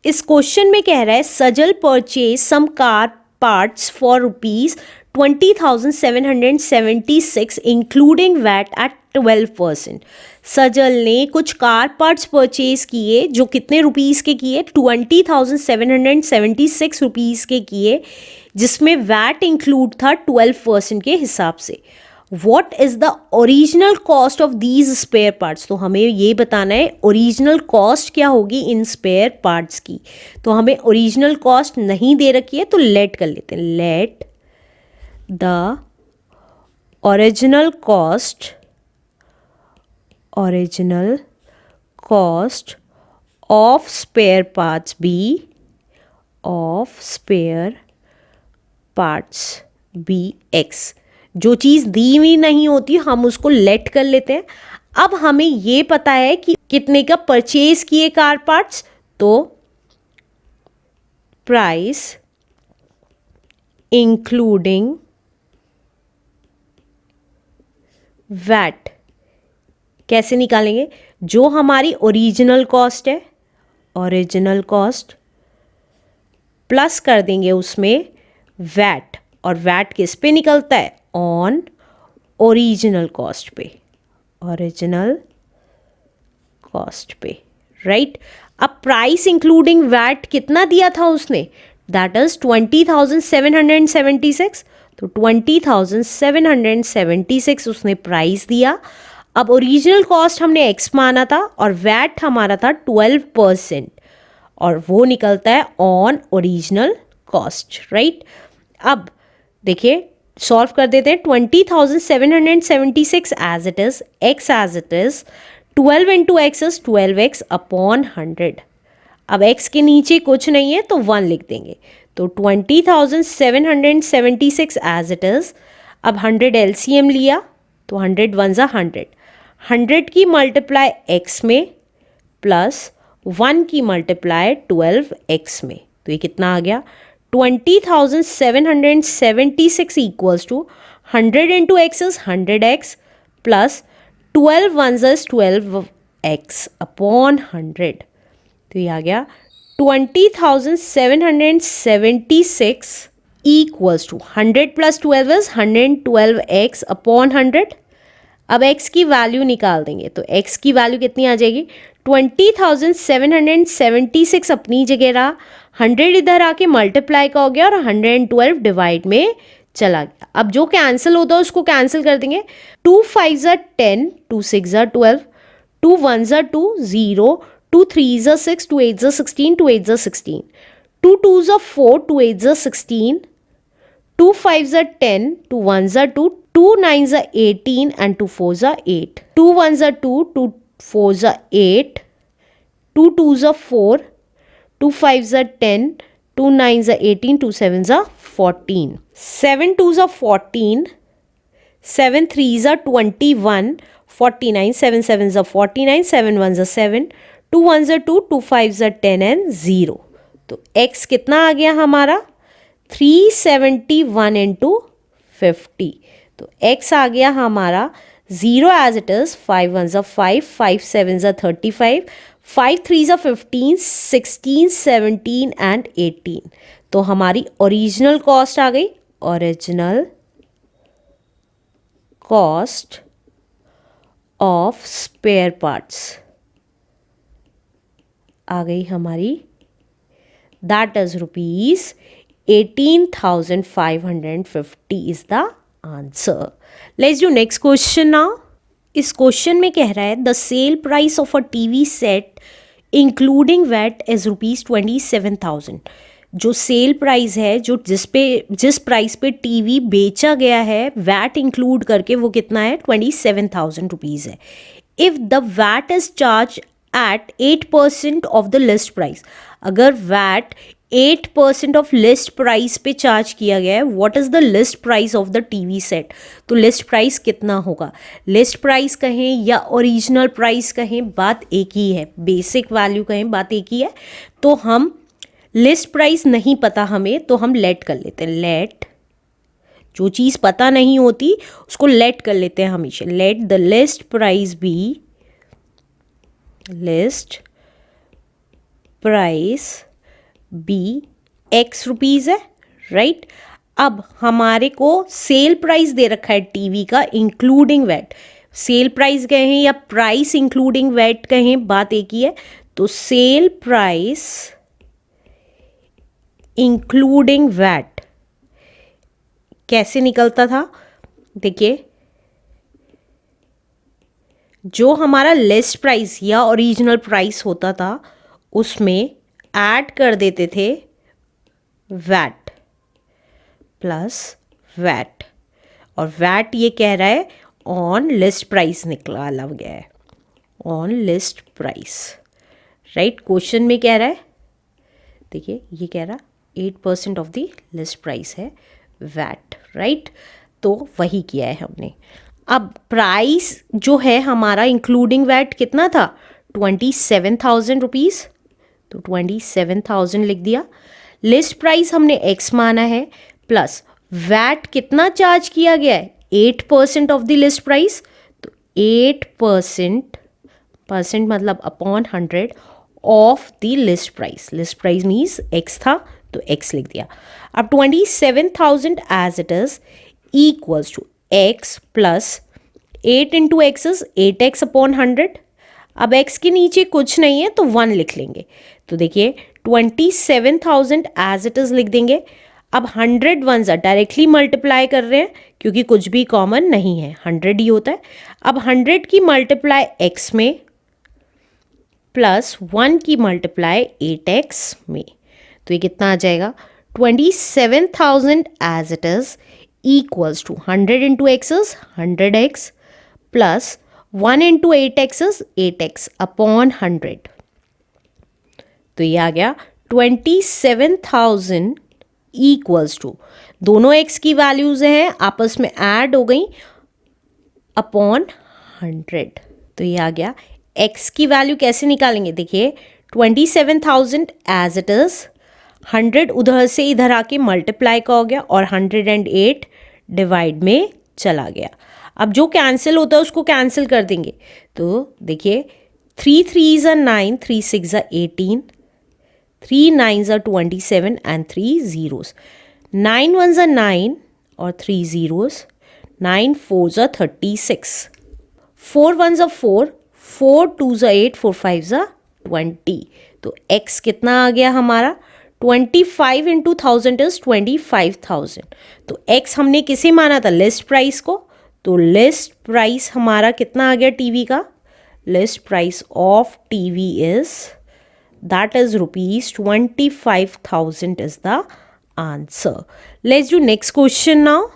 इस क्वेश्चन में कह रहा है Sajal purchase some car parts for ₹20,776 including VAT at 12%। Sajal ने कुछ कार पार्ट्स परचेज किए जो कितने रुपीस के किए, 20,776 रुपीस के किए, जिसमें वैट इंक्लूड था 12% के हिसाब से। What is the original cost of these spare parts. तो हमें ये बताना है ओरिजिनल कॉस्ट क्या होगी इन स्पेयर पार्ट्स की। तो हमें ओरिजिनल कॉस्ट नहीं दे रखी है तो लेट कर लेते हैं। Let the original cost of spare parts be x. जो चीज़ दी हुई नहीं होती हम उसको लेट कर लेते हैं। अब हमें ये पता है कि कितने का परचेज किए कार पार्ट्स, तो प्राइस इंक्लूडिंग वैट कैसे निकालेंगे। जो हमारी ओरिजिनल कॉस्ट है, ओरिजिनल कॉस्ट प्लस कर देंगे उसमें वैट, और वैट किस पे निकलता है, ऑन ओरिजिनल कॉस्ट पे, ओरिजिनल कॉस्ट पे, राइट। अब प्राइस इंक्लूडिंग वैट कितना दिया था उसने, दैट इज 20,776। तो 20,776 उसने प्राइस दिया। अब ओरिजिनल कॉस्ट हमने x माना था और वैट हमारा था 12%, और वो निकलता है ऑन ओरिजिनल कॉस्ट, राइट। अब देखिए सॉल्व कर देते हैं। 20,776 as it is, x as it is, 12 into x is 12x upon 100। अब x के नीचे कुछ नहीं है तो 1 लिख देंगे। तो 20,776 एज इट इज। अब 100 LCM लिया तो 100 1 ज़ा 100, 100 की मल्टीप्लाई x में प्लस 1 की मल्टीप्लाई 12x में, तो ये कितना आ गया, 20,776 equals to 100 into x is 100x plus 12 1 is 12x upon 100। तो ये आ गया 20,776 equals to 100 plus 12 is 112x upon 100। अब x की वैल्यू निकाल देंगे तो x की वैल्यू कितनी आ जाएगी, 20,776 अपनी जगह रहा, 100 इधर आके मल्टीप्लाई का हो गया और 112 डिवाइड में चला गया। अब जो कैंसिल होता है उसको कैंसिल कर देंगे। 2 5 ज़ा 10, 2 6 ज़ा 12, 2 1 ज़ा 2 0, 2 3 ज़ा 6, 2 8 ज़ा 16, 2 8 ज़ा 16, 2 2 ज़ा 4, 2 8 ज़ा 16, 2 5 ज़ा 10, 2 1 ज़ा 2, 2 9 ज़ा 18 and 2 4 ज़ा 8, 2 1 ज़ा 2, 2 4 ज़ा 8, 2 2 ज़ा 4, 2 5 ज़ा 10, 2 9 ज़ा 18, 2 7 ज़ा 14, 7 2 ज़ा 14, 7 3 ज़ा 21, 49, 7 7 ज़ा 49, 7 1 ज़ा 7, 2 1 ज़ा 2, 2 5 ज़ा 10 and 0। तो x कितना आ गया हमारा, 371 इंटू 50। तो x आ गया हमारा 0 एज इट इज, 5 1 ज़ा 5, 5 7 ज़ा 35, 5 3 ज़ा 15, 16 17 एंड 18। तो हमारी ओरिजिनल कॉस्ट आ गई, original cost of spare parts आ गई हमारी, that is ₹18,550 is the answer. Let's do next question now. इस क्वेश्चन में कह रहा है the sale price of a TV set including VAT is ₹27,000। जो सेल प्राइस है, जो जिस प्राइस पे टीवी बेचा गया है वैट इंक्लूड करके, वो कितना है, 27,000 रुपीज़ है। If the VAT is charge at 8% of the list price, अगर वैट 8% ऑफ लिस्ट प्राइस पे चार्ज किया गया है, what is the list price of the TV set. तो लिस्ट प्राइस कितना होगा, लिस्ट प्राइस कहें या ओरिजिनल प्राइस कहें, बात एक ही है, बेसिक वैल्यू कहें, बात एक ही है। तो हम लिस्ट प्राइस नहीं पता हमें, तो हम लेट कर लेते हैं। लेट, जो चीज़ पता नहीं होती उसको लेट कर लेते हैं हमेशा। Let the list price be, list price be x rupees है, राइट। अब हमारे को सेल प्राइस दे रखा है टीवी का इंक्लूडिंग वैट। सेल प्राइस कहें या प्राइस इंक्लूडिंग वैट कहें, बात एक ही है। तो सेल प्राइस इंक्लूडिंग वैट कैसे निकलता था, देखिए, जो हमारा लिस्ट प्राइस या ओरिजिनल प्राइस होता था उसमें ऐड कर देते थे वैट प्लस वैट, और वैट ये कह रहा है ऑन लिस्ट प्राइस निकाला गया है, on list price, right. Question में कह रहा है, देखिए ये कह रहा 8% ऑफ द लिस्ट प्राइस है वैट, राइट। तो वही किया है हमने। अब प्राइस जो है हमारा इंक्लूडिंग वैट कितना था, 27,000 रुपीज़, तो 27,000 लिख दिया। लिस्ट प्राइस हमने एक्स माना है, प्लस वैट कितना चार्ज किया गया है, 8% ऑफ द लिस्ट प्राइस, तो 8% मतलब upon 100 of the list price. List price means x था तो एक्स लिख दिया। अब 27,000 as it is equals to x plus 8 into x is 8x upon 100। अब x के नीचे कुछ नहीं है तो 1 लिख लेंगे। तो देखिए 27,000 एज इट इज लिख देंगे। अब 100 वंस डायरेक्टली मल्टीप्लाई कर रहे हैं क्योंकि कुछ भी कॉमन नहीं है, 100 ही होता है। अब 100 की मल्टीप्लाई x में प्लस 1 की मल्टीप्लाई 8x में, तो ये कितना आ जाएगा, 27,000 as it is equals to 100 into x is 100x plus 1 into 8x is 8x upon 100। तो ये आ गया 27,000 equals to, दोनों x की वैल्यूज हैं आपस में ऐड हो गई, अपॉन 100। तो ये आ गया। x की वैल्यू कैसे निकालेंगे, देखिए 27,000 एज इट इज, 100 उधर से इधर आके मल्टीप्लाई का हो गया और 108 डिवाइड में चला गया। अब जो कैंसिल होता है उसको कैंसिल कर देंगे। तो देखिए 3 3s are 9, 3 6s are 18, 3 9s are 27 and 3 zeros, 9 1s are 9 और 3 zeros, 9 4s are 36, 4 1s are 4, 4 2s are 8, 4 5s are 20। तो x कितना आ गया हमारा, 25 इंटू 1000 इज 25,000। तो x हमने किसे माना था, लिस्ट प्राइस को। तो लिस्ट प्राइस हमारा कितना आ गया टीवी का, list price of TV is that is ₹25,000 is the answer. Let's do next question now.